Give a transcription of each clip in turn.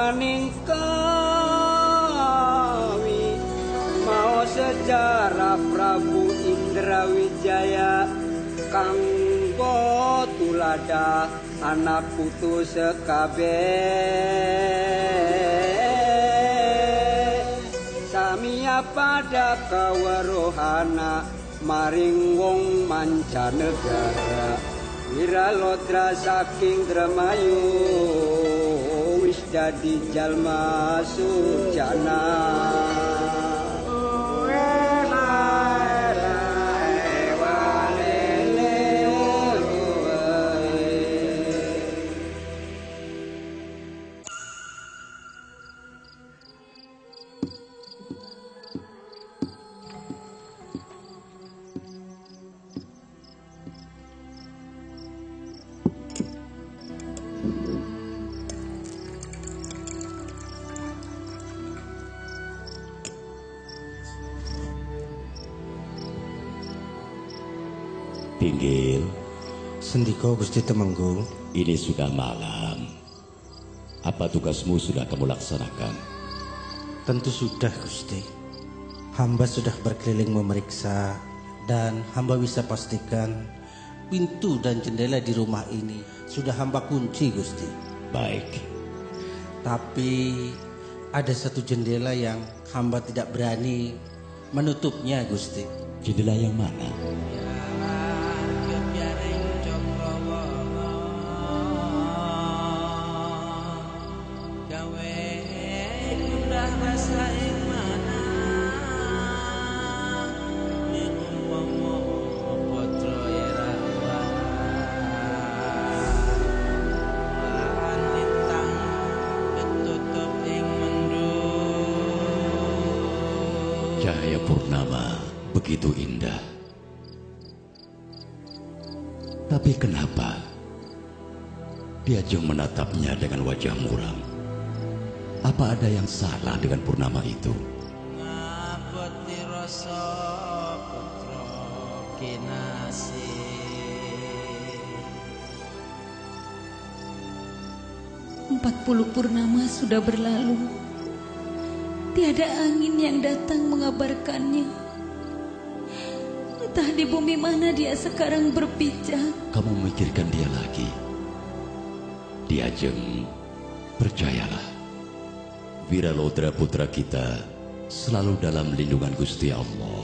maning kawi mau sejarah Prabu Indrawijaya kang tulada anak putu sekabeh samia pada kaweruhana maring wong mancanegara Wiralodra saking Dremayu wis dadi jalma sujana. Pinggil. Sendiko Gusti Temenggung. Ini sudah malam. Apa tugasmu sudah kamu laksanakan? Tentu sudah Gusti. Hamba sudah berkeliling memeriksa dan hamba bisa pastikan pintu dan jendela di rumah ini sudah hamba kunci Gusti. Baik. Tapi ada satu jendela yang hamba tidak berani menutupnya Gusti. Jendela yang mana? Cahaya purnama begitu indah. Tapi kenapa Diajeng menatapnya dengan wajah muram? Apa ada yang salah dengan purnama itu? Ngaboti rasa putra kinasih. 40 purnama sudah berlalu. Tiada angin yang datang mengabarkannya. Entah di bumi mana dia sekarang berpijak. Kamu memikirkan dia lagi. Diajeng, percayalah, Wiralodra putra kita selalu dalam lindungan Gusti Allah.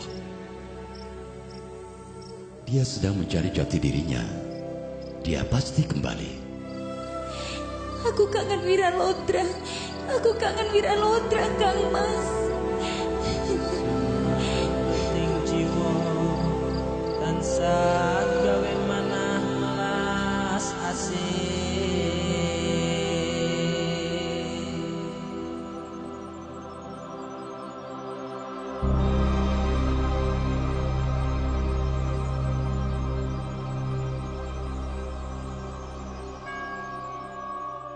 Dia sedang mencari jati dirinya. Dia pasti kembali. Aku kangen Wiralodra. Aku kangen Wiralodra, Kang Mas. Ning jiwa tansah gawe manah melas asih.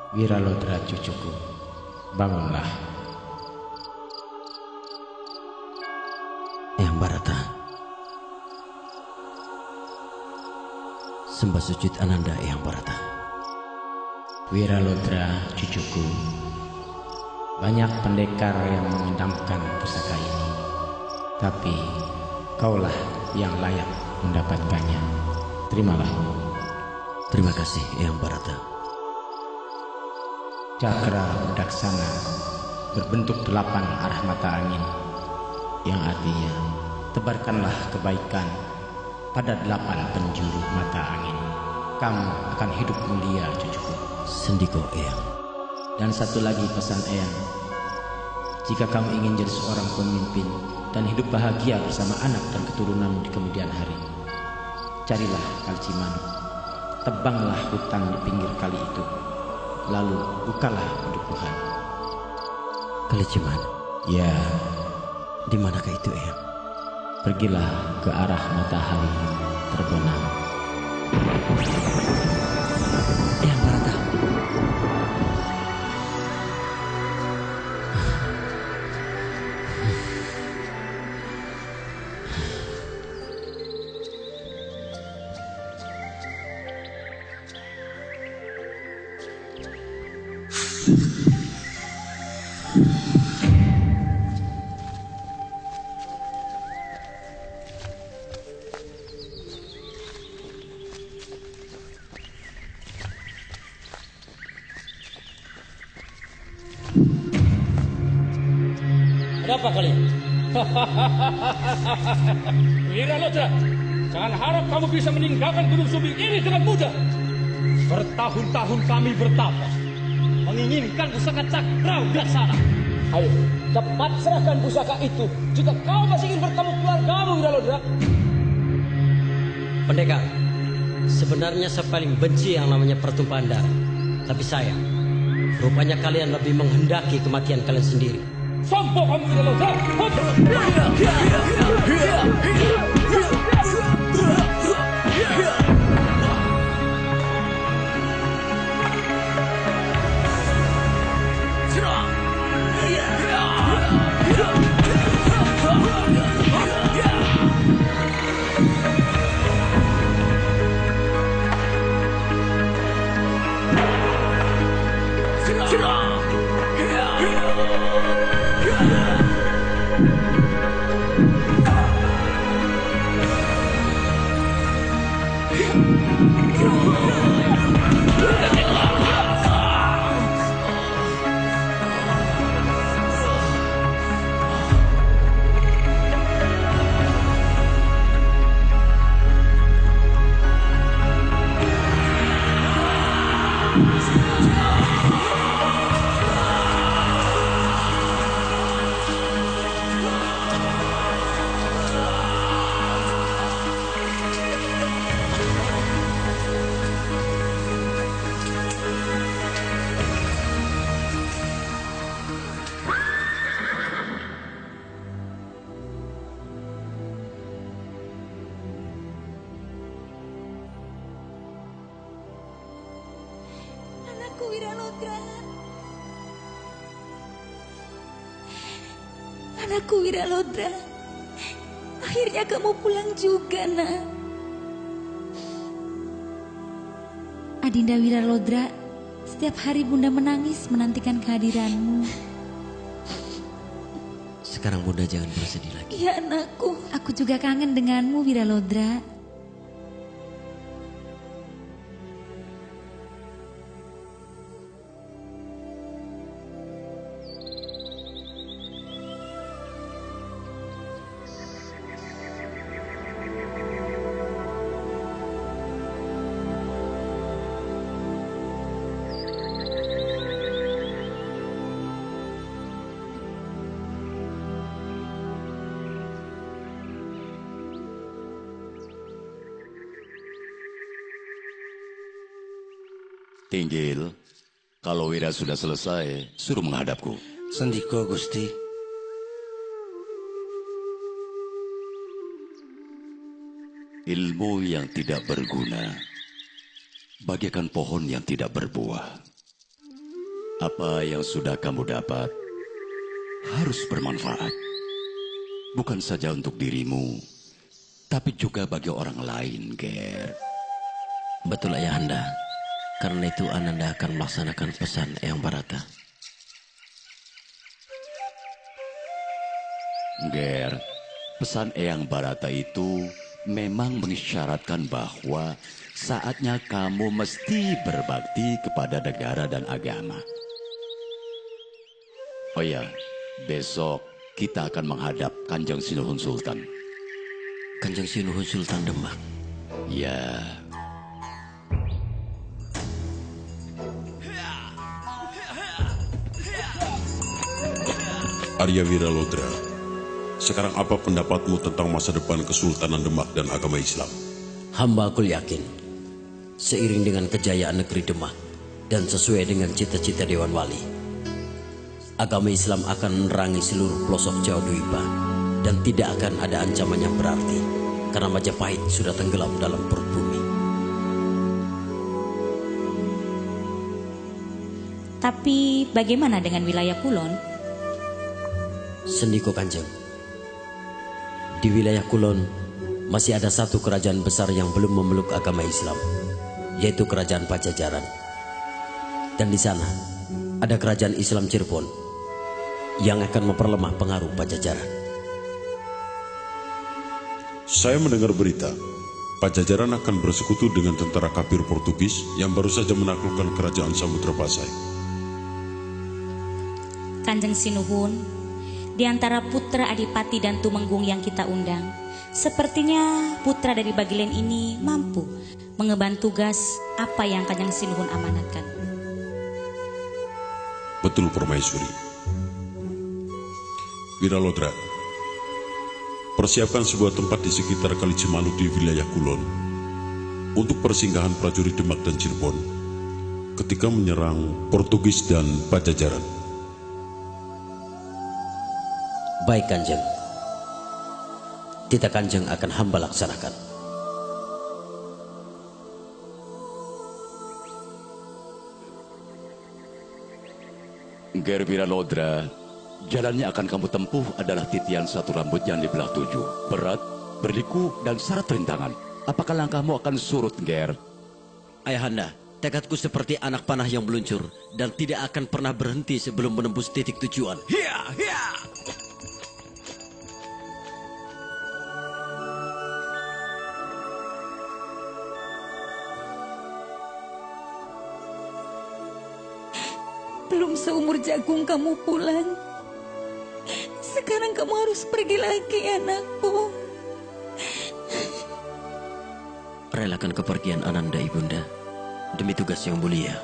Wiralodra cucuku, bangunlah. Eyang Barata, sembah sujud Ananda Eyang Barata. Wiralodra cucuku, banyak pendekar yang mengidamkan pusaka ini, tapi kaulah yang layak mendapatkannya. Terimalah. Terima kasih Eyang Barata. Cakra Budaksana berbentuk 8 arah mata angin, yang artinya tebarkanlah kebaikan pada 8 penjuru mata angin. Kamu akan hidup mulia cucuku. Sendiko Eyang. Dan satu lagi pesan Eyang, jika kamu ingin jadi seorang pemimpin dan hidup bahagia bersama anak dan keturunanmu di kemudian hari, carilah Kali Cimanuk, tebanglah hutan di pinggir kali itu, lalu bukalah pedukuhan. Kali Cimanuk? Ya. Di manakah itu Eyang? Pergilah ke arah matahari terbenam. Eyang Barata. Ada apa kalian? Wiralodra, jangan harap kamu bisa meninggalkan Gunung Sumbing ini dengan mudah. Bertahun-tahun kami bertapa, menginginkan pusaka Cakra Wilaksana. Ayo, cepat serahkan pusaka itu jika kau masih ingin bertemu keluargamu, Wiralodra. Pendekar, sebenarnya saya paling benci yang namanya pertumpahan darah. Tapi sayang, rupanya kalian lebih menghendaki kematian kalian sendiri. Sombong kamu, Wiralodra. Anakku Wiralodra. Anakku Wiralodra. Akhirnya kamu pulang juga, nak. Adinda Wiralodra, setiap hari Bunda menangis menantikan kehadiranmu. Sekarang Bunda jangan bersedih lagi. Iya, anakku. Aku juga kangen denganmu, Wiralodra. Tinggil, kalau Wira sudah selesai, suruh menghadapku. Sendiko Gusti. Ilmu yang tidak berguna, bagaikan pohon yang tidak berbuah. Apa yang sudah kamu dapat, harus bermanfaat. Bukan saja untuk dirimu, tapi juga bagi orang lain, Ger. Betul Ayahanda. Karena itu Ananda akan melaksanakan pesan Eyang Barata. Ger, pesan Eyang Barata itu memang mengisyaratkan bahwa saatnya kamu mesti berbakti kepada negara dan agama. Oh ya, besok kita akan menghadap Kanjeng Sinuhun Sultan. Kanjeng Sinuhun Sultan Demak? Ya. Arya Wiralodra, sekarang apa pendapatmu tentang masa depan Kesultanan Demak dan agama Islam? Hamba aku yakin, seiring dengan kejayaan negeri Demak dan sesuai dengan cita-cita Dewan Wali, agama Islam akan menerangi seluruh pelosok Jawa Dwipa dan tidak akan ada ancaman yang berarti karena Majapahit sudah tenggelam dalam perut bumi. Tapi bagaimana dengan wilayah Kulon? Sendiko Kanjeng, di wilayah Kulon masih ada satu kerajaan besar yang belum memeluk agama Islam, yaitu kerajaan Pajajaran. Dan di sana ada kerajaan Islam Cirebon yang akan memperlemah pengaruh Pajajaran. Saya mendengar berita, Pajajaran akan bersekutu dengan tentara kafir Portugis yang baru saja menaklukkan kerajaan Samudra Pasai. Kanjeng Sinuhun, di antara putra Adipati dan Tumenggung yang kita undang. Sepertinya putra dari Bagilen ini mampu mengemban tugas apa yang Kanjeng Sinuhun amanatkan. Betul Permaisuri. Wiralodra, persiapkan sebuah tempat di sekitar Kali Cimanu di wilayah Kulon untuk persinggahan prajurit Demak dan Cirebon ketika menyerang Portugis dan Pajajaran. Baik Kanjeng, titah Kanjeng akan hamba laksanakan. Ger Wiralodra, jalan yang akan kamu tempuh adalah titian satu rambut yang dibelah 7. Berat, berliku, dan syarat rintangan. Apakah langkahmu akan surut, Ger? Ayahanda, tekadku seperti anak panah yang meluncur dan tidak akan pernah berhenti sebelum menembus titik tujuan. Hiya, hiya! Belum seumur jagung kamu pulang. Sekarang kamu harus pergi lagi, anakku. Relakan kepergian Ananda Ibunda demi tugas yang mulia.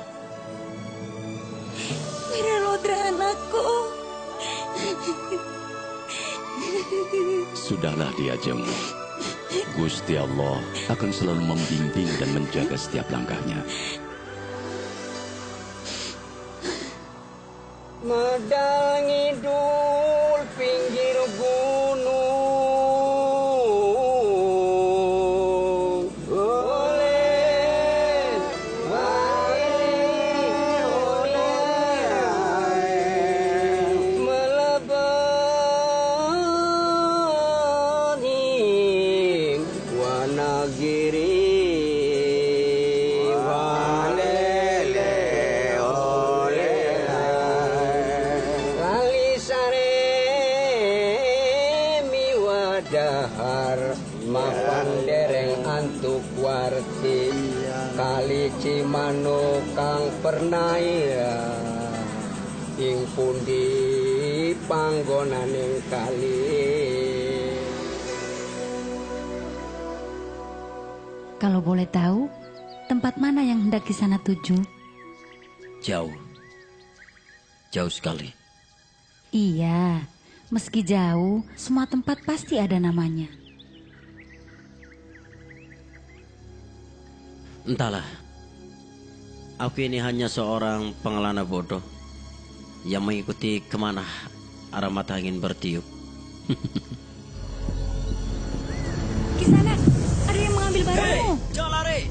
Wiralodra, anakku. Sudahlah dia jemu. Gusti Allah akan selalu membimbing dan menjaga setiap langkahnya. Medal ngidul pinggir gunung, oleh melebani Wanagiri. Kali Cimanu kang pernaya ing pundi panggonaning kali. Kalau boleh tahu, tempat mana yang hendak Kisana tuju? Jauh. Jauh sekali. Iya, meski jauh, semua tempat pasti ada namanya. Entahlah, aku ini hanya seorang pengelana bodoh yang mengikuti kemana arah mata angin bertiup. Kisana, ada yang mengambil barangmu. Jangan lari!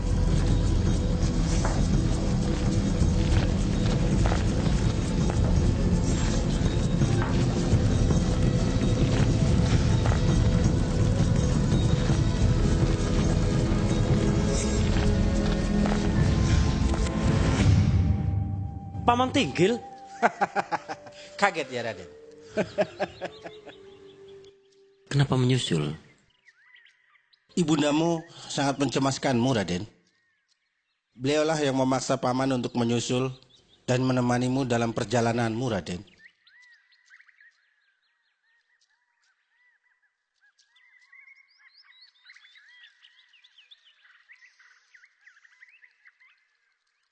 Paman Tinggil? Kaget ya Raden. Kenapa menyusul? Ibundamu sangat mencemaskanmu, Raden. Beliaulah yang memaksa paman untuk menyusul dan menemanimu dalam perjalananmu, Raden.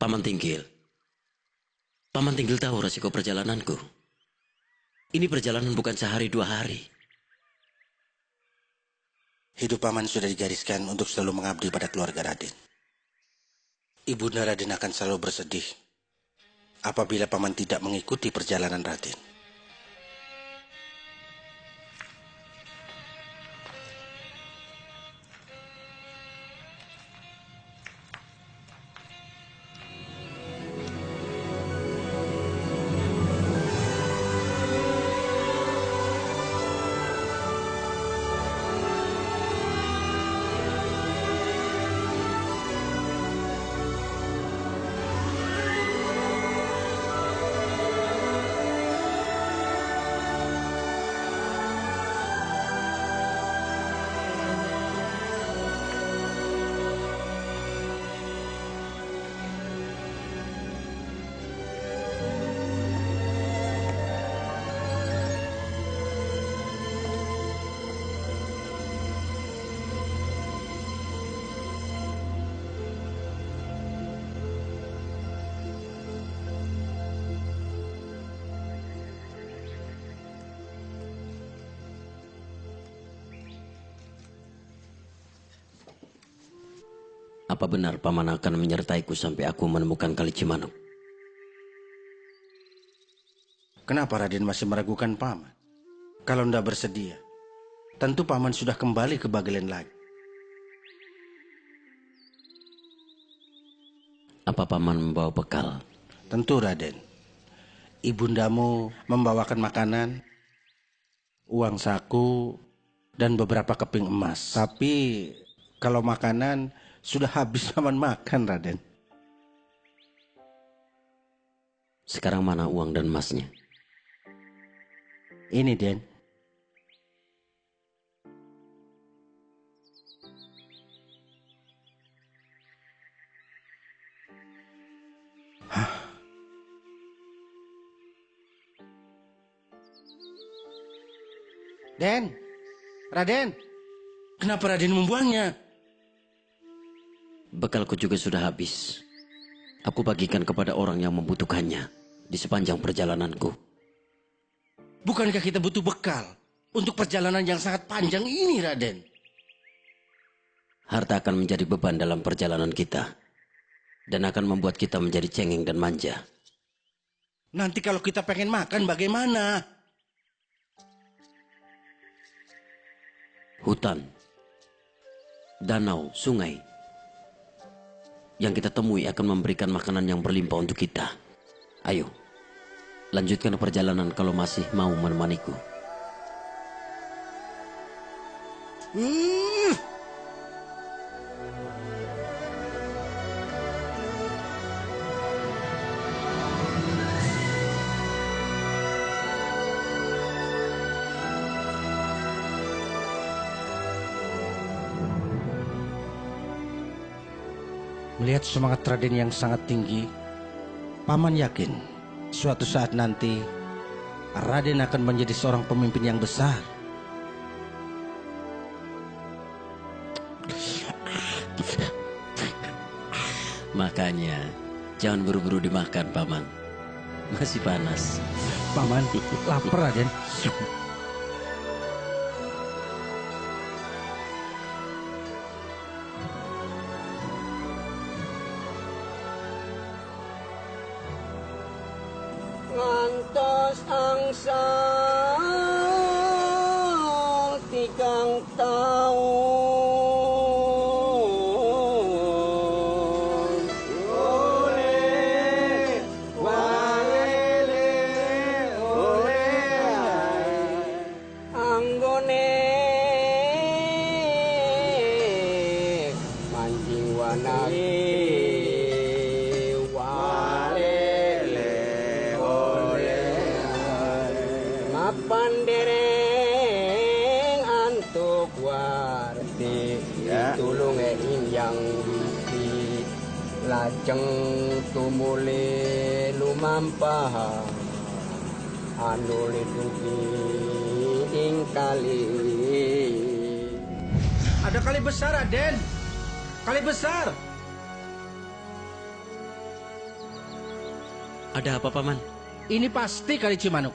Paman Tinggil. Paman Tinggil tahu resiko perjalananku. Ini perjalanan bukan sehari 2 hari. Hidup paman sudah digariskan untuk selalu mengabdi pada keluarga Raden. Ibunda Raden akan selalu bersedih apabila paman tidak mengikuti perjalanan Raden. Apa benar paman akan menyertaiku sampai aku menemukan Kali Cimanuk? Kenapa Raden masih meragukan paman? Kalau tidak bersedia, tentu paman sudah kembali ke Bagelen lagi. Apa paman membawa bekal? Tentu Raden. Ibundamu membawakan makanan, uang saku, dan beberapa keping emas. Tapi kalau makanan sudah habis paman makan, Raden. Sekarang mana uang dan emasnya? Ini, Den. Den, Raden, kenapa Raden membuangnya? Bekalku juga sudah habis. Aku bagikan kepada orang yang membutuhkannya di sepanjang perjalananku. Bukankah kita butuh bekal untuk perjalanan yang sangat panjang ini, Raden? Harta akan menjadi beban dalam perjalanan kita dan akan membuat kita menjadi cengeng dan manja. Nanti kalau kita pengen makan bagaimana? Hutan, danau, sungai yang kita temui akan memberikan makanan yang berlimpah untuk kita. Ayo, lanjutkan perjalanan kalau masih mau menemaniku. Melihat semangat Raden yang sangat tinggi, paman yakin suatu saat nanti Raden akan menjadi seorang pemimpin yang besar. Makanya jangan buru-buru dimakan, paman. Masih panas. Paman, lapar Raden. Ngantos angsal 3 tahun. Oleh walele oleh anggone mancing wanagi pandereng antuk warti tulung yang witi lajeng tumuli lumampah anu litupi ing kali. Ada kali besar, Raden. Kali besar. Ada apa, paman? Ini pasti Kali Cimanuk.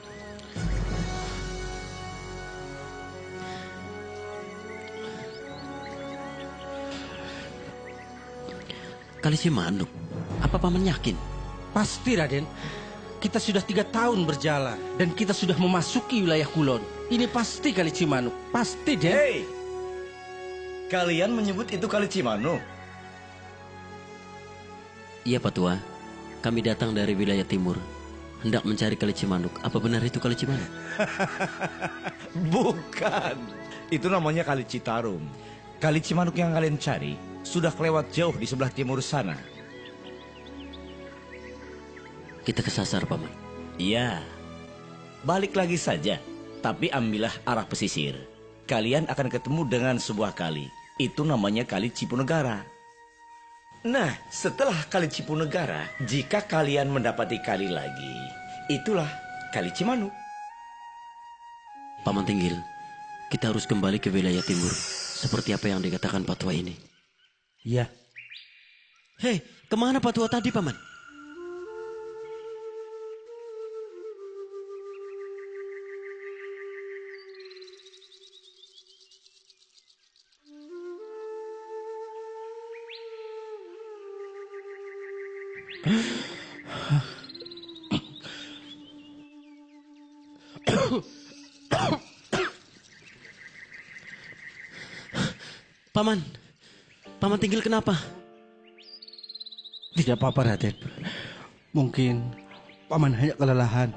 Kali Cimanuk? Apa paman yakin? Pasti, Raden. Kita sudah 3 tahun berjalan dan kita sudah memasuki wilayah Kulon. Ini pasti Kali Cimanuk. Pasti, Den. Hei, kalian menyebut itu Kali Cimanuk? Iya, Pak Tua. Kami datang dari wilayah timur, hendak mencari Kali Cimanuk. Apa benar itu Kali Cimanuk? Bukan. Itu namanya Kali Citarum. Kali Cimanuk yang kalian cari sudah kelewat jauh di sebelah timur sana. Kita kesasar, paman. Iya. Balik lagi saja, tapi ambillah arah pesisir. Kalian akan ketemu dengan sebuah kali. Itu namanya Kali Cipunegara. Nah, setelah Kali Cipunegara, jika kalian mendapati kali lagi, itulah Kali Cimanuk. Paman Tinggil, kita harus kembali ke wilayah timur. Seperti apa yang dikatakan Pak Tua ini. Iya. Hei, kemana Pak Tua tadi, paman? Paman Tinggil kenapa? Tidak apa-apa, Raden. Mungkin Paman hanya kelelahan.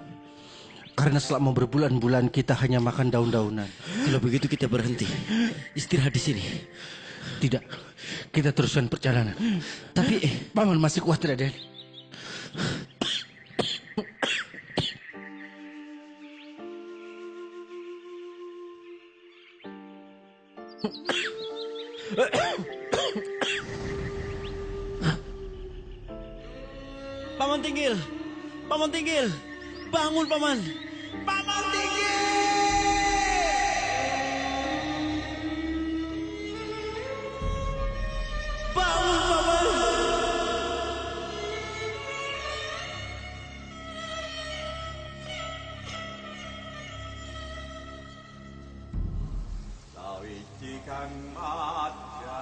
Karena selama berbulan-bulan kita hanya makan daun-daunan. Kalau begitu kita berhenti. Istirahat di sini. Tidak, kita teruskan perjalanan. Tapi Paman masih kuat, Raden. Paman Tinggil! Paman Tinggil! Bangun, Paman! Paman Tinggil! Bangun, Paman! Lawicikan maja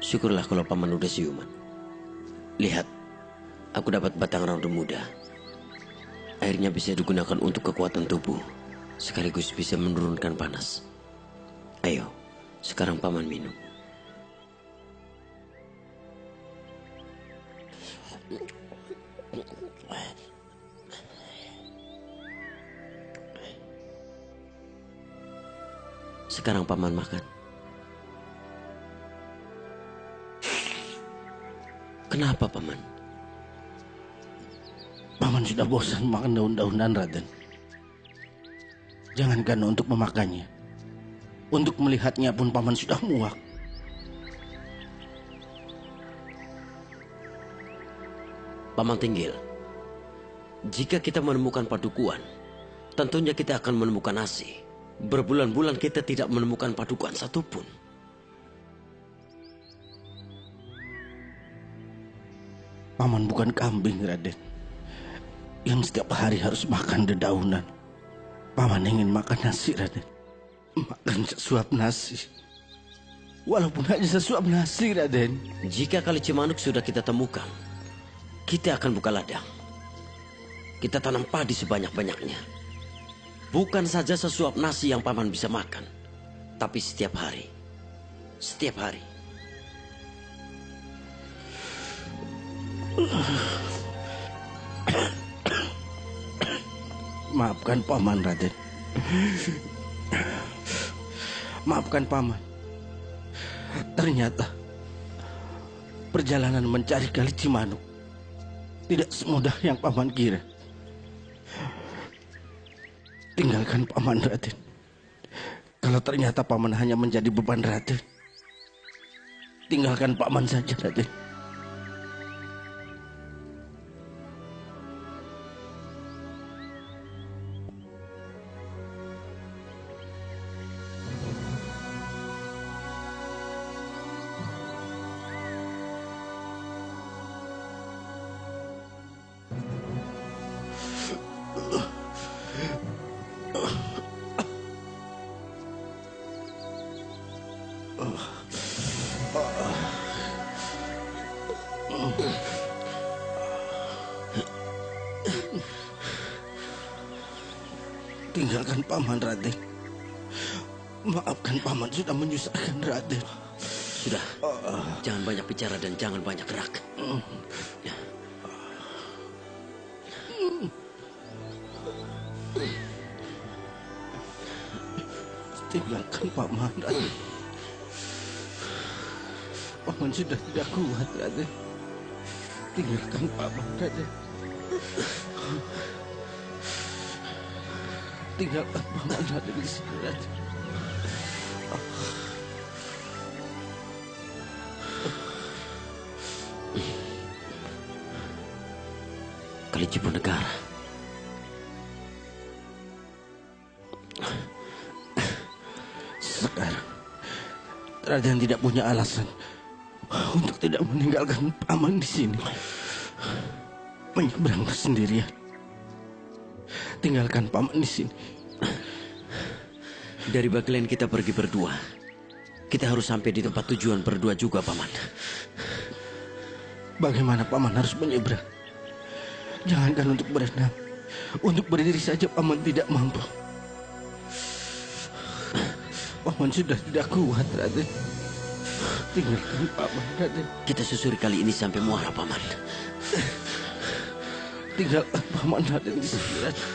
Syukurlah kalau Paman udah siuman. Lihat, aku dapat batang rauda muda. Airnya bisa digunakan untuk kekuatan tubuh, sekaligus bisa menurunkan panas. Ayo, sekarang Paman minum. Sekarang Paman makan. Kenapa, Paman? Paman sudah bosan makan daun-daunan, Raden. Jangankan untuk memakannya. Untuk melihatnya pun Paman sudah muak. Paman Tinggil, jika kita menemukan padukuan, tentunya kita akan menemukan nasi. Berbulan-bulan kita tidak menemukan padukuan satupun. Paman bukan kambing, Raden, yang setiap hari harus makan dedaunan. Paman ingin makan nasi, Raden. Makan sesuap nasi. Walaupun hanya sesuap nasi, Raden. Jika Kali Cimanuk sudah kita temukan, kita akan buka ladang. Kita tanam padi sebanyak-banyaknya. Bukan saja sesuap nasi yang Paman bisa makan, tapi setiap hari. Setiap hari. Maafkan Paman, Raden. Maafkan Paman. Ternyata perjalanan mencari Kali Cimanuk tidak semudah yang Paman kira. Tinggalkan Paman, Raden. Kalau ternyata Paman hanya menjadi beban Raden, tinggalkan Paman saja, Raden. Tinggalkan Paman, Raden. Maafkan Paman sudah menyusahkan Raden. Sudah, jangan banyak bicara dan jangan banyak gerak. Ya. Tinggalkan Paman, Raden. Paman sudah tidak kuat, Raden. Tinggalkan Paman, Raden. Tinggalkan Paman, Raden di sini, Raden. Kali Cipunegara. Sekarang Raden tidak punya alasan untuk tidak meninggalkan paman di sini. Menyeberang sendirian. Tinggalkan paman di sini. Dari Bagelen kita pergi berdua. Kita harus sampai di tempat tujuan berdua juga, Paman. Bagaimana paman harus menyeberang? Jangankan untuk berenang, untuk berdiri saja paman tidak mampu. Paman sudah tidak kuat, Raden. Tinggalkan paman, Raden. Kita susuri kali ini sampai muara, Paman. Tinggalkan paman, Raden, di sini, Raden.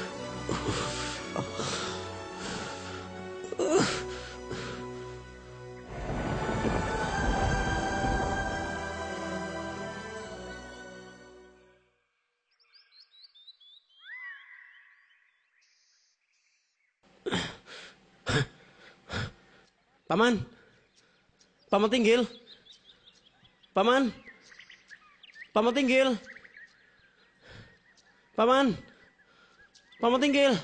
Paman. Paman Tinggil. Paman. Paman Tinggil. Paman. Paman Tinggil.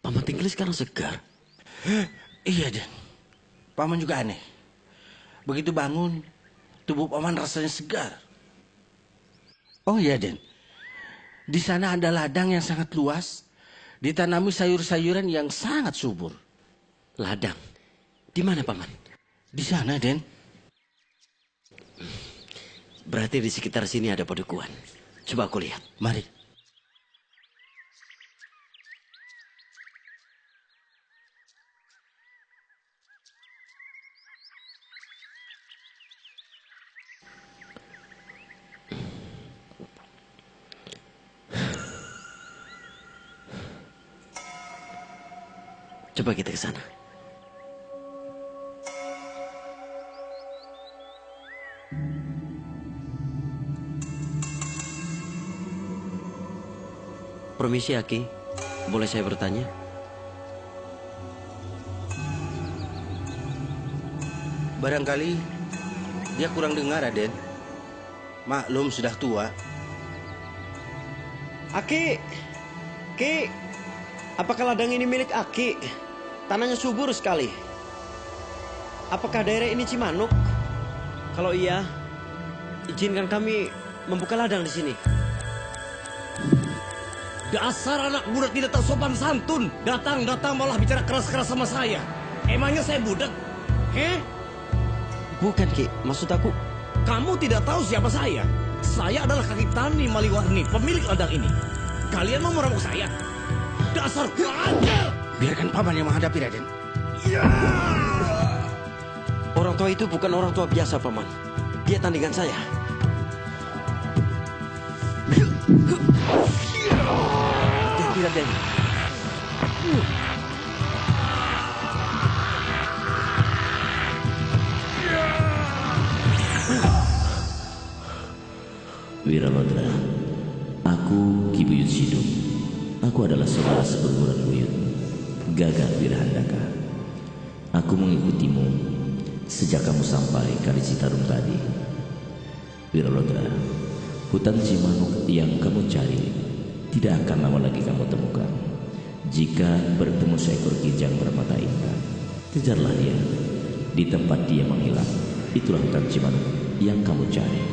Paman Tinggil sekarang segar. Iya, Den. Paman juga aneh. Begitu bangun, tubuh paman rasanya segar. Oh iya, Den. Di sana ada ladang yang sangat luas, ditanami sayur-sayuran yang sangat subur. Ladang? Di mana, Paman? Di sana, Den. Berarti di sekitar sini ada padukuhan. Coba aku lihat. Mari. Coba kita ke sana. Permisi, Aki. Boleh saya bertanya? Barangkali dia kurang dengar, Raden. Maklum sudah tua. Aki! Ki! Apakah ladang ini milik Aki? Tanahnya subur sekali. Apakah daerah ini Cimanuk? Kalau iya, izinkan kami membuka ladang di sini. Dasar anak muda tidak tahu sopan santun. Datang malah bicara keras-keras sama saya. Emangnya saya budak? Bukan, Ki. Maksud aku... Kamu tidak tahu siapa saya? Saya adalah kaki tani Maliwarni, pemilik ladang ini. Kalian mau merampok saya? Dasar kurang. Biarkan paman yang menghadapi, Raden. Ya! Orang tua itu bukan orang tua biasa, Paman. Dia tandingan saya. Hati-hati, Raden. Wiralodra, aku Ki Buyut Sidung. Aku adalah saudara seperguruan Buyut, Gagak Wirhandaka. Aku mengikutimu sejak kamu sampai Kali Citarum tadi. Wiralodra, hutan Cimanuk yang kamu cari tidak akan lama lagi kamu temukan. Jika bertemu seekor kijang bermata indah, kejarlah dia. Di tempat dia menghilang, itulah hutan Cimanuk yang kamu cari.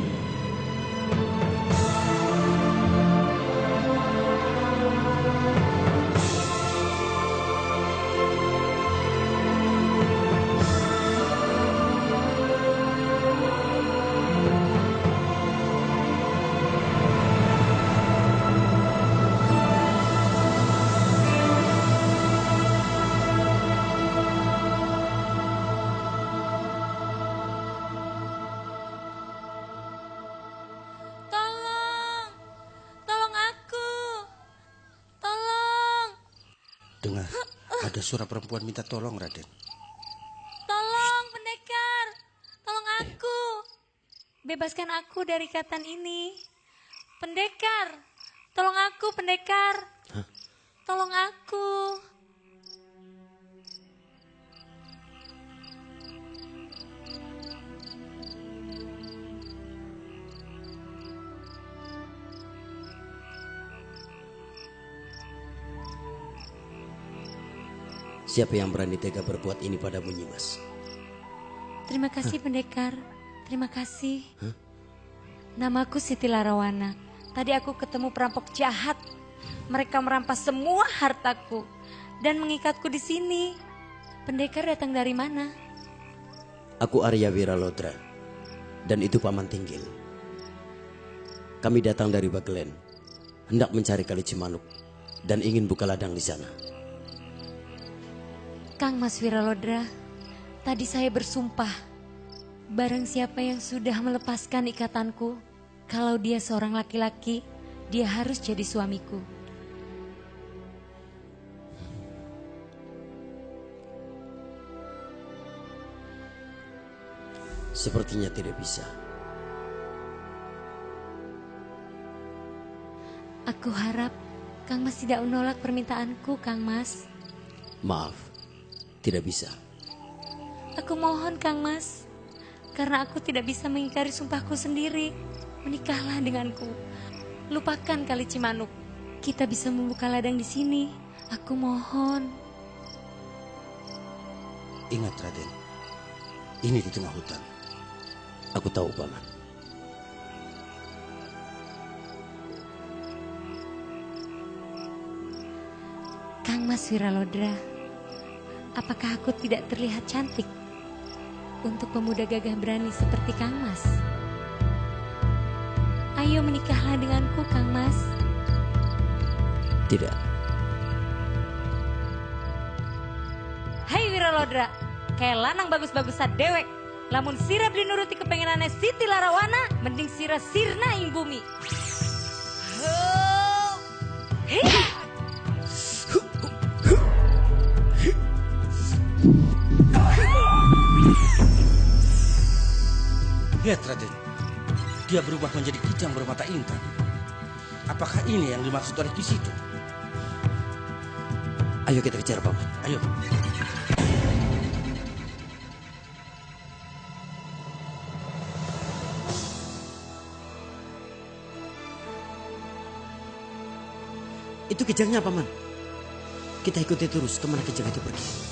Dengar, ada suara perempuan minta tolong, Raden. Tolong, pendekar. Tolong aku. Bebaskan aku dari ikatan ini. Pendekar. Tolong aku, pendekar. Hah? Tolong aku. Siapa yang berani tega berbuat ini padamu, Nyimas? Terima kasih pendekar, terima kasih. Namaku Siti Larawana. Tadi aku ketemu perampok jahat. Mereka merampas semua hartaku dan mengikatku di sini. Pendekar datang dari mana? Aku Arya Wiralodra dan itu Paman Tinggil. Kami datang dari Bagelen, hendak mencari Kali Cimanuk dan ingin buka ladang di sana. Kang Mas Wiralodra, tadi saya bersumpah, barang siapa yang sudah melepaskan ikatanku, kalau dia seorang laki-laki, dia harus jadi suamiku. Sepertinya tidak bisa. Aku harap Kang Mas tidak menolak permintaanku, Kang Mas. Maaf, tidak bisa. Aku mohon, Kang Mas, karena aku tidak bisa mengingkari sumpahku sendiri. Menikahlah denganku. Lupakan Kali Cimanuk. Kita bisa membuka ladang di sini. Aku mohon. Ingat Raden, ini di tengah hutan. Aku tahu, Paman. Kang Mas Wiralodra, apakah aku tidak terlihat cantik untuk pemuda gagah berani seperti Kang Mas? Ayo menikahlah denganku, Kang Mas. Tidak. Hai Wiralodra, kayak lanang bagus-bagusan dewek. Lamun sira beli nuruti kepengenannya Siti Larawana, mending sira sirna ing bumi. Lihat Raden, dia berubah menjadi kijang bermata intan. Apakah ini yang dimaksud oleh Ki Situ? Ayo kita kejar, Paman. Ayo. Itu kijangnya, Paman. Kita ikuti terus kemana kijang itu pergi.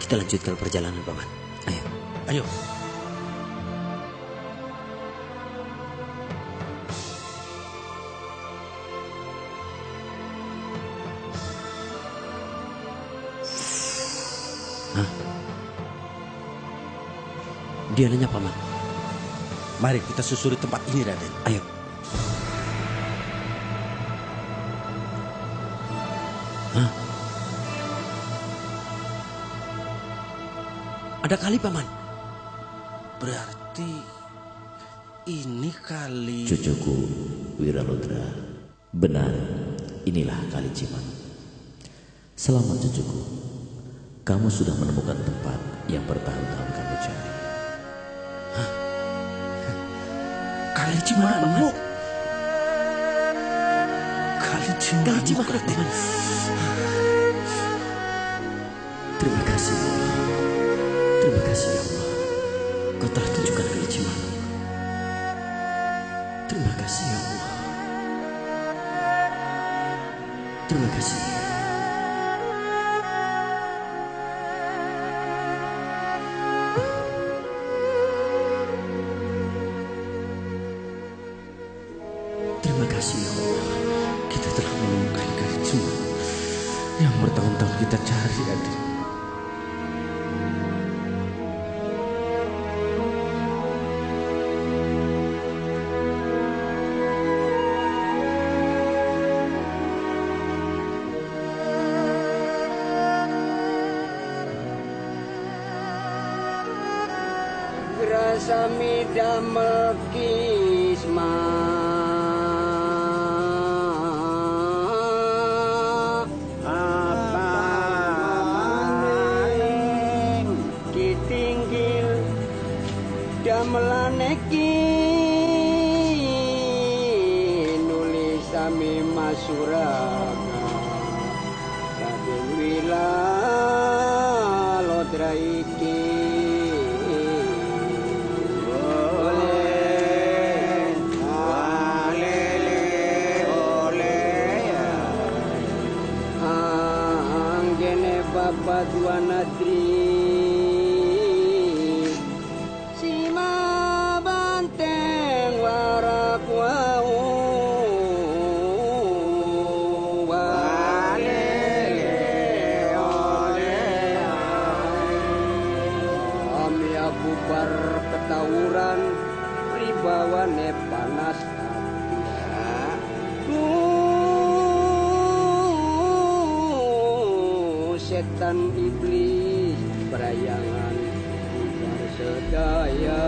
Kita lanjutkan perjalanan, Paman. Ayo. Ayo. Dia nanya, Paman. Mari kita susuri tempat ini, Raden. Ayo. Ada kali, Paman. Berarti ini kali... Cucuku Wiralodra, benar inilah Kali Cimanuk. Selamat cucuku, kamu sudah menemukan tempat yang bertahun-tahun kamu cari. Kali Cimanuk. Kali Cimanuk, Raden. Terima kasih, Allah. Terima kasih, ya Allah. Kau telah tunjukkan Kali Cimanuk. Terima kasih, ya Allah. Terima kasih. Terima kasih, ya Allah. Kita telah menemukan Kali Cimanuk yang bertahun-tahun kita cari, Raden. Sami damel kisma apa maning kitinggil damelane ki nulis sami suraga Raden Wilalodra iki oleh walele oleh anggene Bapak Dua Nadri Sima banteng warak wau walele oleh ami bubar ketawuran pribawane panas setan iblis berayangan bubar sedaya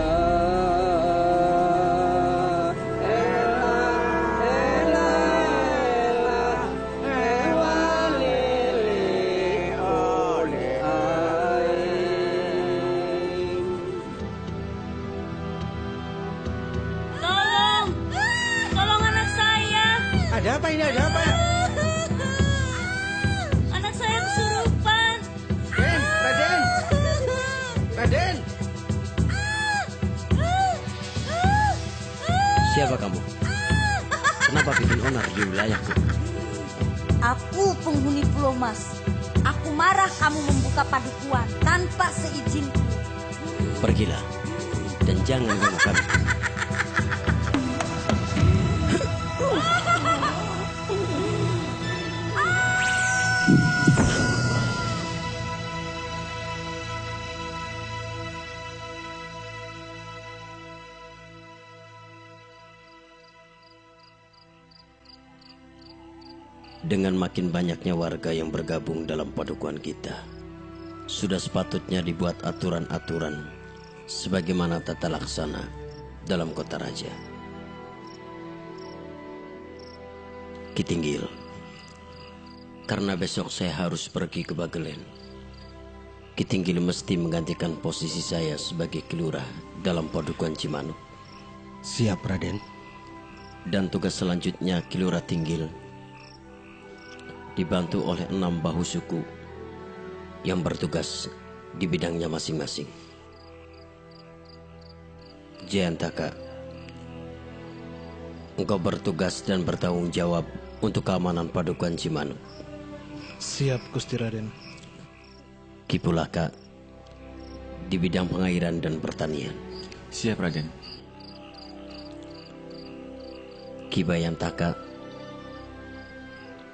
Tolong anak saya. Ada apa ini? Ada apa? Anak saya kesurupan. Raden! Raden! Siapa kamu? Kenapa bikin onar di wilayahku? Aku penghuni Pulau Mas. Aku marah kamu membuka padukuan tanpa seizinku. Pergilah dan jangan ganggu kami. Dengan makin banyaknya warga yang bergabung dalam padukuan kita, sudah sepatutnya dibuat aturan-aturan sebagaimana tata laksana dalam kota raja. Ki Tinggil, karena besok saya harus pergi ke Bagelen, Ki Tinggil mesti menggantikan posisi saya sebagai kilurah dalam padukuan Cimanuk. Siap, Raden. Dan tugas selanjutnya Kilurah Tinggil dibantu oleh 6 bahu suku yang bertugas di bidangnya masing-masing. Jayantaka, engkau bertugas dan bertanggung jawab untuk keamanan padukuan Cimanuk. Siap, Gusti Raden. Ki Pulaka, di bidang pengairan dan pertanian. Siap, Raden. Ki Bayantaka,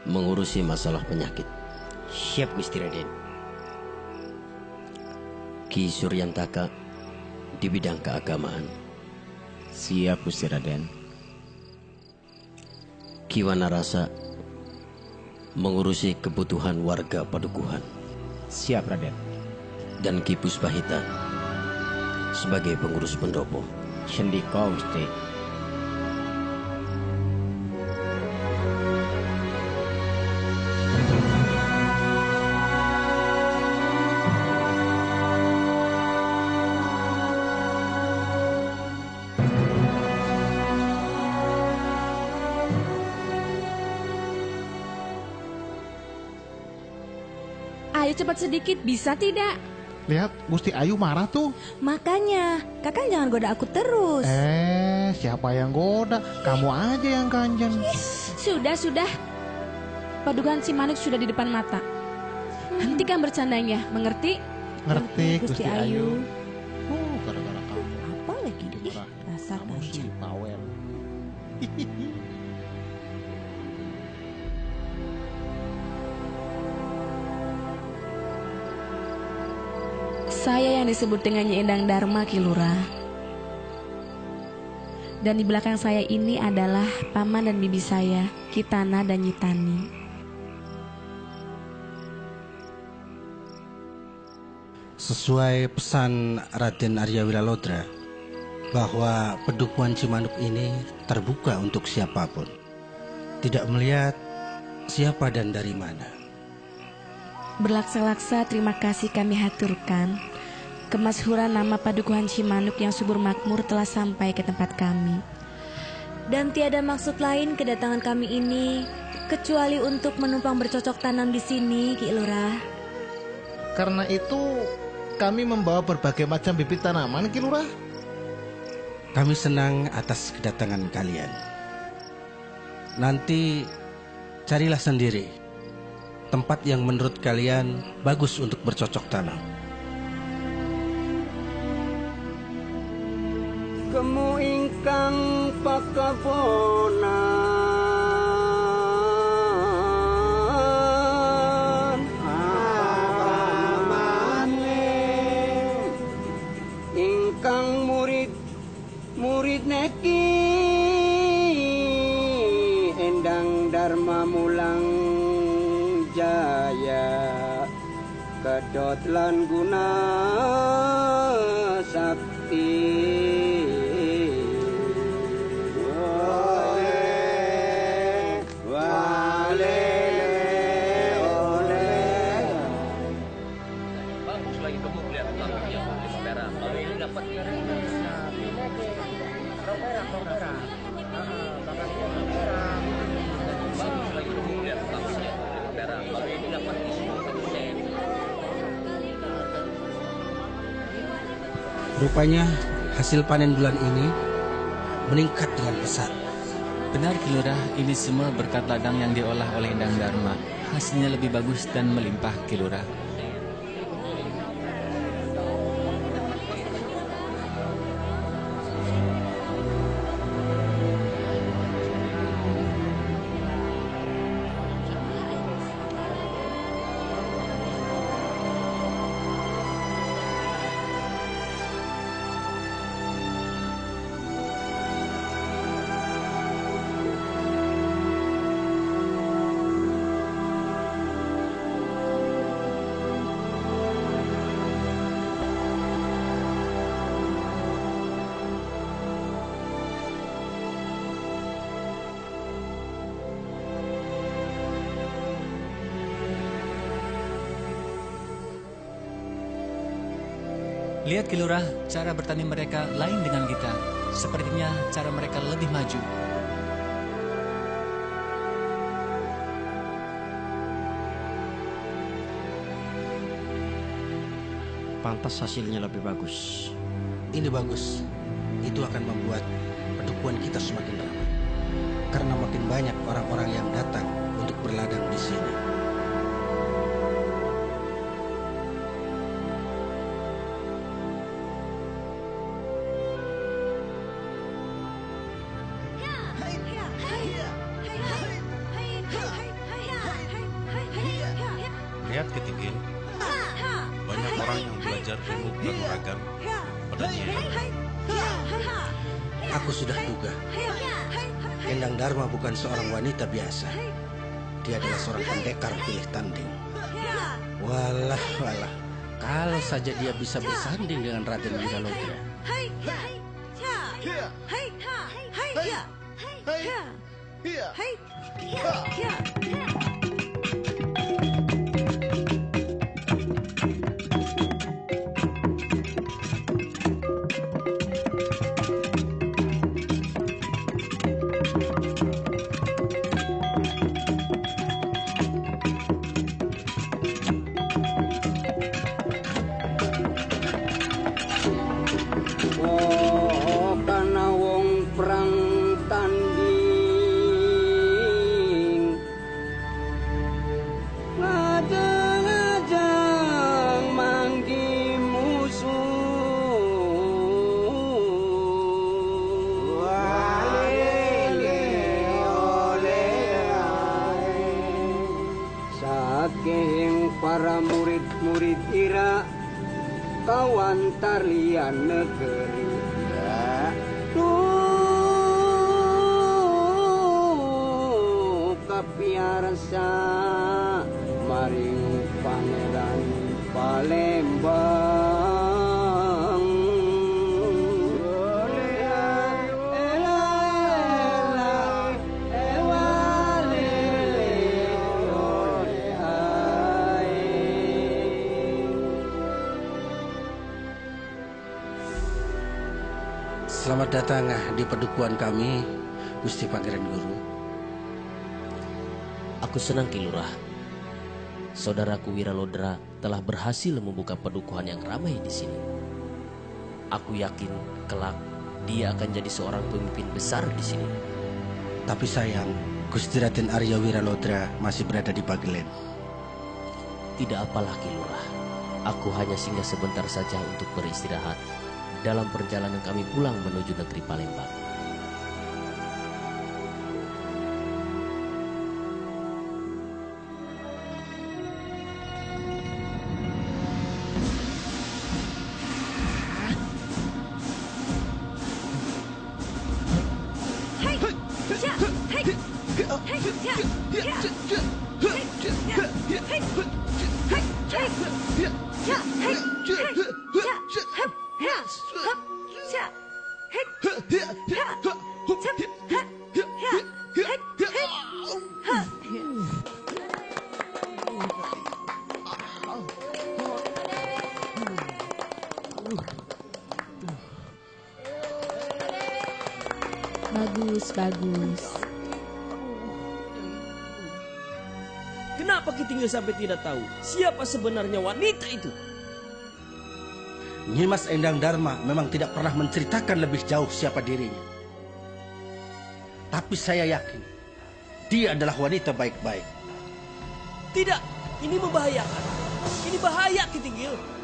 mengurusi masalah penyakit. Siap, Gusti Raden. Ki Suryantaka, di bidang keagamaan. Siap, Gusti Raden. Ki Wanarasa, mengurusi kebutuhan warga padukuhan. Siap, Raden. Dan Ki Puspahita sebagai pengurus pendopo. Sendika, Gusti. Ayo cepat sedikit, bisa tidak? Lihat, Gusti Ayu marah tuh. Makanya, kakak jangan goda aku terus. Siapa yang goda? Kamu aja yang kanjeng. Sudah. Padukuan Cimanuk sudah di depan mata. Hentikan bercandanya, mengerti? Ngerti, Gusti Ayu. Gara-gara kamu. Apa lagi? Dasar kamu sih bawel. Saya yang disebut dengan Nyi Endang Dharma, Kilurah. Dan di belakang saya ini adalah paman dan bibi saya, Kitana dan Nyitani. Sesuai pesan Raden Arya Wilalodra, bahwa padukuan Cimanuk ini terbuka untuk siapapun, tidak melihat siapa dan dari mana. Berlaksa-laksa terima kasih kami haturkan. Kemasyhuran nama padukuhan Cimanuk yang subur makmur telah sampai ke tempat kami. Dan tiada maksud lain kedatangan kami ini kecuali untuk menumpang bercocok tanam di sini, Ki Lurah. Karena itu kami membawa berbagai macam bibit tanaman, Ki Lurah. Kami senang atas kedatangan kalian. Nanti carilah sendiri tempat yang menurut kalian bagus untuk bercocok tanam. Kemu ingkang pakabonan ingkang murid neki Endang Dharma Mulang Jaya kedot lan guna sakti Rupanya hasil panen bulan ini meningkat dengan pesat. Benar Ki Lurah, ini semua berkat ladang yang diolah oleh Endang Dharma. Hasilnya lebih bagus dan melimpah Ki Lurah. Lihat Ki Lurah, cara bertani mereka lain dengan kita. Sepertinya cara mereka lebih maju. Pantas hasilnya lebih bagus. Ini bagus. Itu akan membuat pedukuhan kita semakin ramai. Karena makin banyak orang-orang yang datang untuk berladang di sini. Lihat Ketinggil, banyak orang yang belajar ilmu kanuragan pada Nyai. Aku sudah duga, Endang Dharma bukan seorang wanita biasa. Dia adalah seorang pendekar pilih tanding. Walah, kalau saja dia bisa bersanding dengan Raden Wiraloka. Karena wong perang tanding ngajang manggi musuh saking para murid-murid ira kawan tarian negeri kapiarsa maring Pangeran Palembang Selamat datang di pedukuhan kami, Gusti Pangeran Guru. Aku senang Ki Lurah. Saudaraku Wiralodra telah berhasil membuka padukuhan yang ramai di sini. Aku yakin kelak dia akan jadi seorang pemimpin besar di sini. Tapi sayang, Gusti Raden Arya Wiralodra masih berada di Bagelen. Tidak apalah Ki Lurah. Aku hanya singgah sebentar saja untuk beristirahat dalam perjalanan kami pulang menuju negeri Palembang. Bagus. Kenapa Kitingil sampai tidak tahu siapa sebenarnya wanita itu? Nyimas Endang Dharma memang tidak pernah menceritakan lebih jauh siapa dirinya. Tapi saya yakin dia adalah wanita baik-baik. Tidak, ini membahayakan. Ini bahaya Kitingil.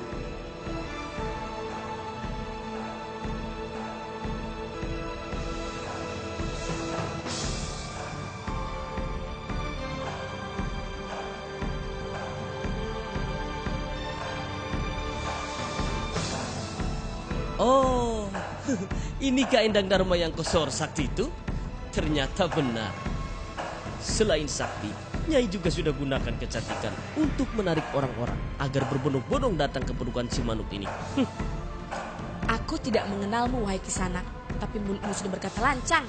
Oh, inikah Endang Dharma yang kosor sakti itu? Ternyata benar. Selain sakti, Nyai juga sudah gunakan kecantikan untuk menarik orang-orang agar berbondong-bondong datang ke padukuhan Cimanuk ini. Aku tidak mengenalmu, wahai Kisanak, tapi mulutmu sudah berkata lancang.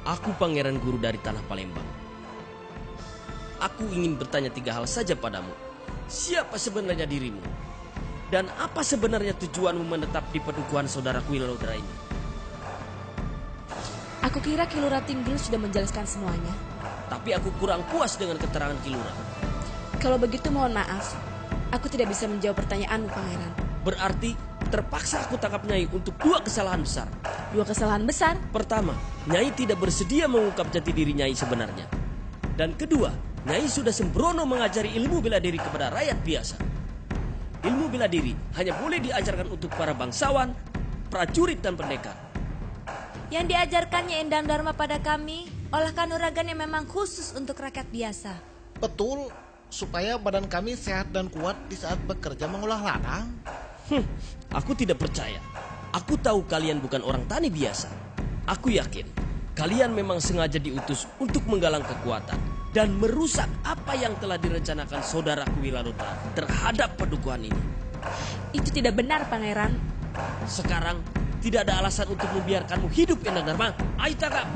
Aku pangeran guru dari tanah Palembang. Aku ingin bertanya 3 hal saja padamu. Siapa sebenarnya dirimu? Dan apa sebenarnya tujuanmu menetap di padukuhan saudaraku Wiralodra ini? Aku kira Ki Lurah Tinggil sudah menjelaskan semuanya. Tapi aku kurang puas dengan keterangan Ki Lurah. Kalau begitu mohon maaf, aku tidak bisa menjawab pertanyaanmu, Pangeran. Berarti terpaksa aku tangkap Nyai untuk 2 kesalahan besar. 2 kesalahan besar? Pertama, Nyai tidak bersedia mengungkap jati diri Nyai sebenarnya. Dan kedua, Nyai sudah sembrono mengajari ilmu bela diri kepada rakyat biasa. Ilmu bela diri hanya boleh diajarkan untuk para bangsawan, prajurit, dan pendekar. Yang diajarkannya Endang Dharma pada kami, olah kanuragan yang memang khusus untuk rakyat biasa. Betul, supaya badan kami sehat dan kuat di saat bekerja mengolah ladang. Aku tidak percaya. Aku tahu kalian bukan orang tani biasa. Aku yakin kalian memang sengaja diutus untuk menggalang kekuatan dan merusak apa yang telah direncanakan saudaraku Wiralodra terhadap padukuhan ini. Itu tidak benar, Pangeran. Sekarang tidak ada alasan untuk membiarkanmu hidup, Endang Dharma. Ayo tangkap.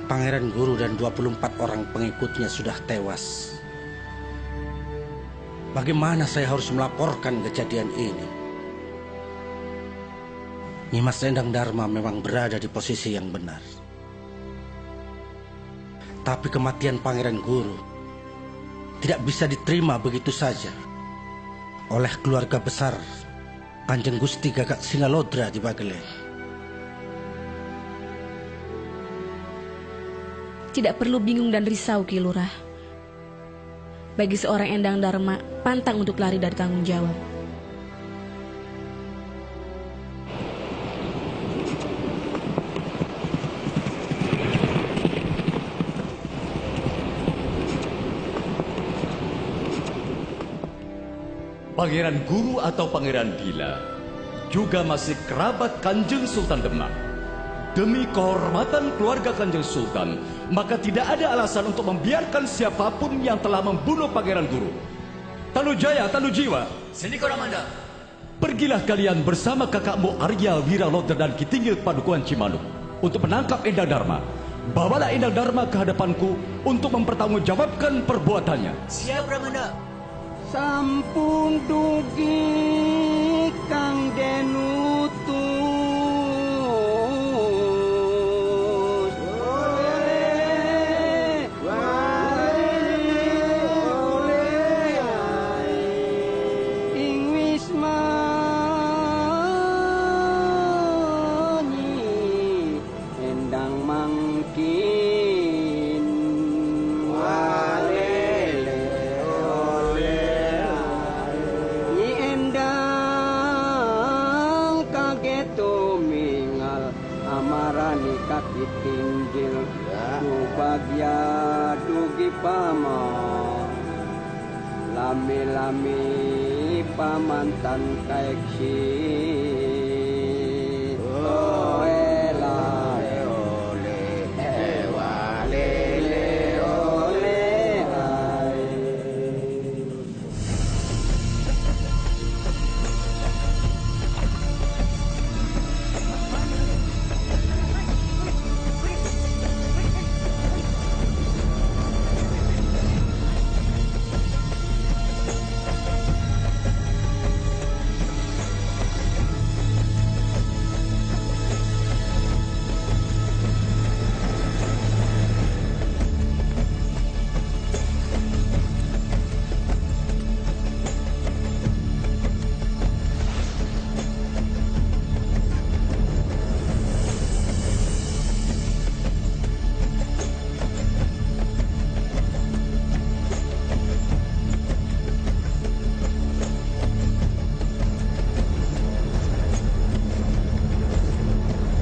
Pangeran Guru dan 24 orang pengikutnya sudah tewas. Bagaimana saya harus melaporkan kejadian ini? Nyimas Endang Dharma memang berada di posisi yang benar. Tapi kematian Pangeran Guru tidak bisa diterima begitu saja oleh keluarga besar Kanjeng Gusti Gagak Singalodra di Bagelen. Tidak perlu bingung dan risau, Ki Lurah. Bagi seorang Endang Dharma, pantang untuk lari dari tanggung jawab. Pangeran Guru atau Pangeran Gila juga masih kerabat Kanjeng Sultan Demak. Demi kehormatan keluarga Kanjeng Sultan, maka tidak ada alasan untuk membiarkan siapapun yang telah membunuh Pangeran Guru. Tanujaya, Tanujiwa, Sendikoramanda. Pergilah kalian bersama kakakmu Arya Wiralodra dan Kitinggil Padukuhan Cimanuk untuk menangkap Endang Dharma. Bawalah Endang Dharma ke hadapanku untuk mempertanggungjawabkan perbuatannya. Siap, Ramanda. Sampun dugi Kang Denutus. Ing Wisma Nyi Endang mangkin walele Nyi Endang kaget tumingal amarani kaki tinggil bagya dugi pamong lami-lami pamantan kaeksi oela ole ewalele ole ai.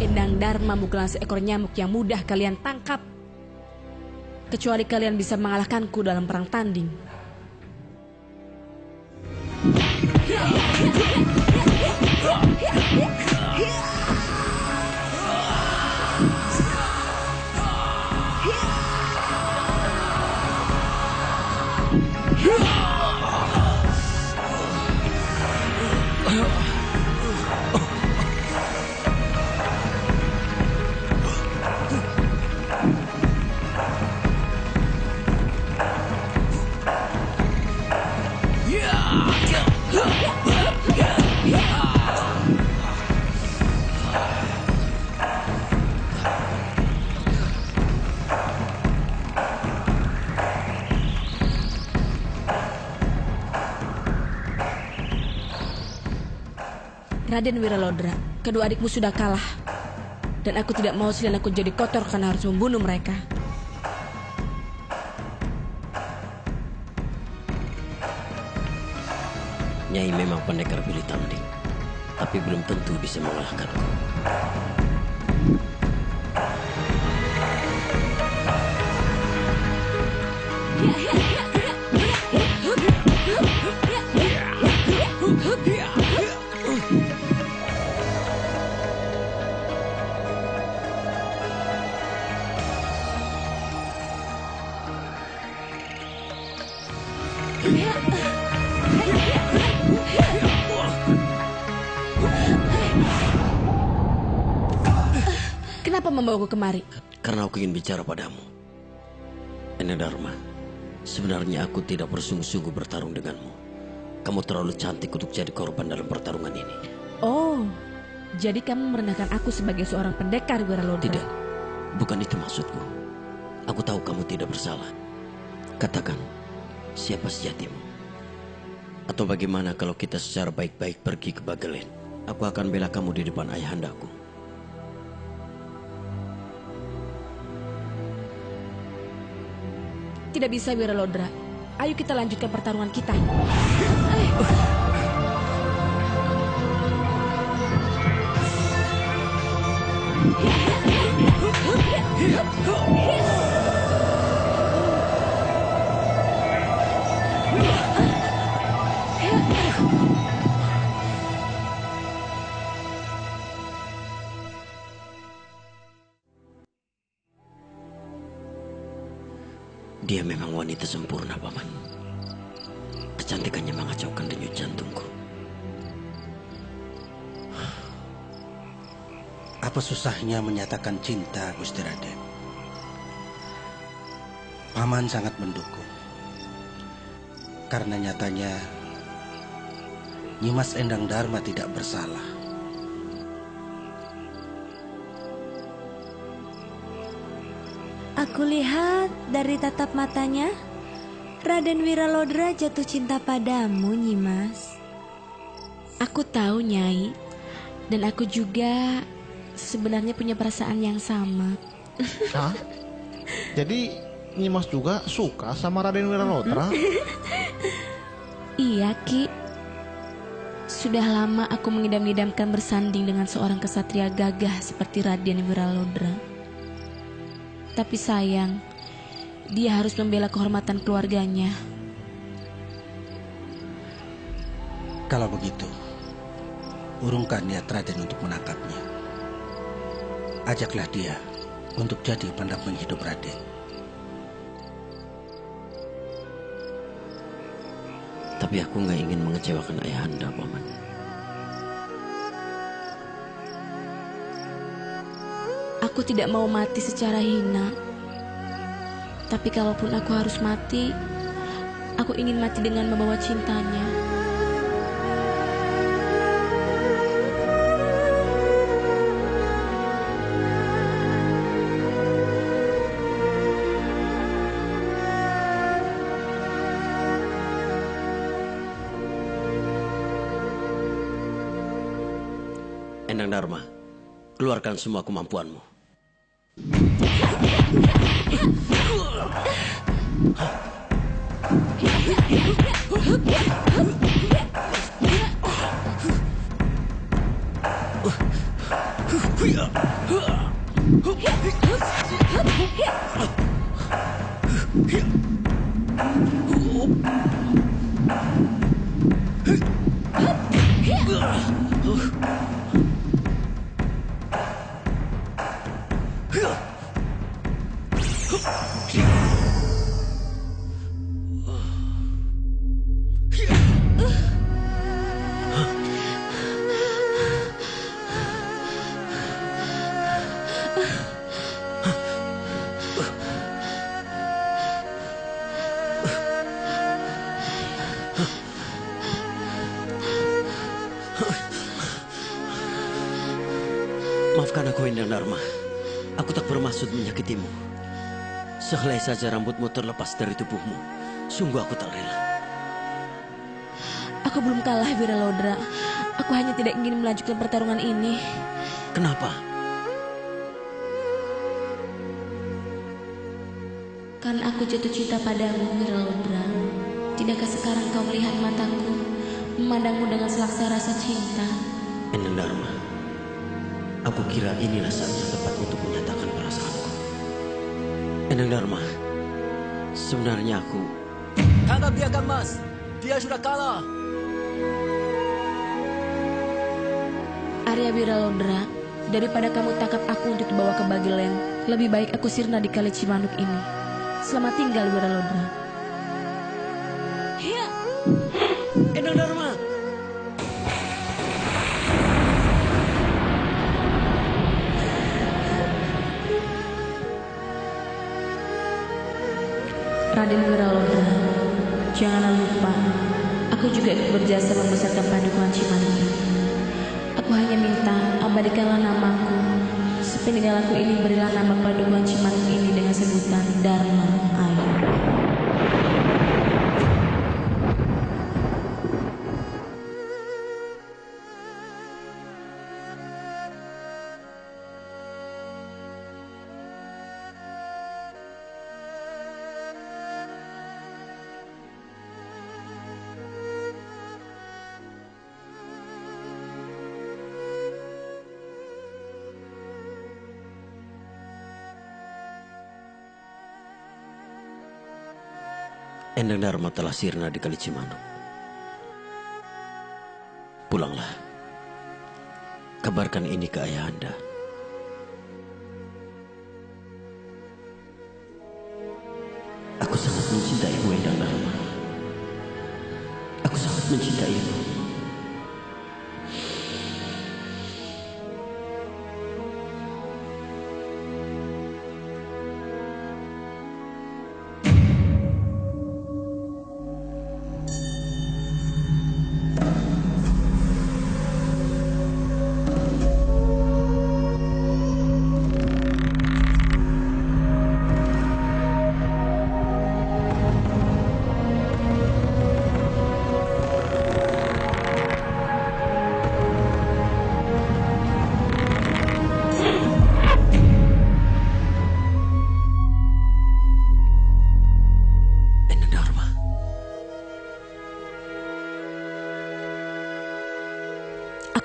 Endang Dharma bukanlah seekor nyamuk yang mudah kalian tangkap. Kecuali kalian bisa mengalahkanku dalam perang tanding. Raden Wiralodra, kedua adikmu sudah kalah. Dan aku tidak mau selendangku jadi kotor karena harus membunuh mereka. Nyai memang pendekar pilih tanding, tapi belum tentu bisa mengalahkanku. Kenapa membawaku kemari? Karena aku ingin bicara padamu. Endang Dharma, sebenarnya aku tidak bersungguh-sungguh bertarung denganmu. Kamu terlalu cantik untuk jadi korban dalam pertarungan ini. Oh, jadi kamu merendahkan aku sebagai seorang pendekar Wiralodra? Tidak, bukan itu maksudku. Aku tahu kamu tidak bersalah. Katakan, siapa sejatimu? Atau bagaimana kalau kita secara baik-baik pergi ke Bagelen? Aku akan bela kamu di depan ayahandaku. Tidak bisa Wiralodra. Ayo kita lanjutkan pertarungan kita. Dia memang wanita sempurna, Paman. Kecantikannya mengacaukan denyut jantungku. Apa susahnya menyatakan cinta, Gusti Raden? Paman sangat mendukung. Karena nyatanya Nyimas Endang Dharma tidak bersalah. Aku lihat dari tatap matanya, Raden Wiralodra jatuh cinta padamu, Nyimas. Aku tahu, Nyai. Dan aku juga sebenarnya punya perasaan yang sama. Hah? Jadi Nyimas juga suka sama Raden Wiralodra? Iya, Ki. Sudah lama aku mengidam-idamkan bersanding dengan seorang kesatria gagah seperti Raden Wiralodra. Tapi sayang, dia harus membela kehormatan keluarganya. Kalau begitu, urungkan niat Raden untuk menangkapnya. Ajaklah dia untuk jadi pendamping hidup Raden. Tapi aku nggak ingin mengecewakan ayahanda, Paman. Aku tidak mau mati secara hina. Tapi kalaupun aku harus mati, aku ingin mati dengan membawa cintanya. Endang Dharma, keluarkan semua kemampuanmu. Maafkan aku, Endang Dharma. Aku tak bermaksud menyakitimu. Sehelai saja rambutmu terlepas dari tubuhmu. Sungguh aku tak rela. Aku belum kalah, Wiralodra. Aku hanya tidak ingin melanjutkan pertarungan ini. Kenapa? Karena aku jatuh cinta padamu, Wiralodra. Tidakkah sekarang kau melihat mataku, memandangmu dengan selaksa rasa cinta? Endang Dharma, aku kira inilah saat yang tepat untuk menyatakan perasaanku. Endang Dharma, sebenarnya aku... Kakak biarkan Mas, dia sudah kalah. Arya Wiralodra, daripada kamu tangkap aku untuk dibawa ke Bagelen, lebih baik aku sirna di Kali Cimanuk ini. Selamat tinggal, Wiralodra. Hiya. Endang Dharma. Raden Wiralodra, janganlah lupa, aku juga ikut berjasa membesarkan padukuhan Cimanuk ini. Aku hanya minta abadikanlah namaku, sepeninggalanku ini berilah nama padukuhan Cimanuk ini dengan sebutan Dharma Ayu. Endang Dharma telah sirna di Kali Cimanuk. Pulanglah. Kabarkan ini ke ayahanda. Aku sangat mencintaimu, Endang Dharma. Aku sangat mencintaimu.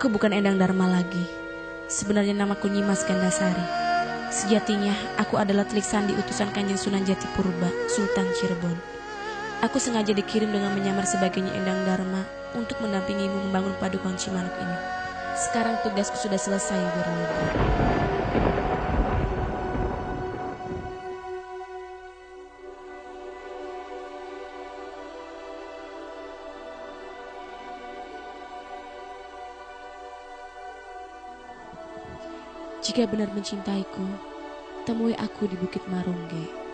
Aku bukan Endang Dharma lagi. Sebenarnya namaku Nyimas Gandasari. Sejatinya aku adalah telik sandi utusan Kanjeng Sunan Jatipurba, Sultan Cirebon. Aku sengaja dikirim dengan menyamar sebagai Nyi Endang Dharma untuk mendampingimu membangun padukuhan Cimanuk ini. Sekarang tugasku sudah selesai, Wiralodra. Jika benar mencintaiku, temui aku di Bukit Marungge.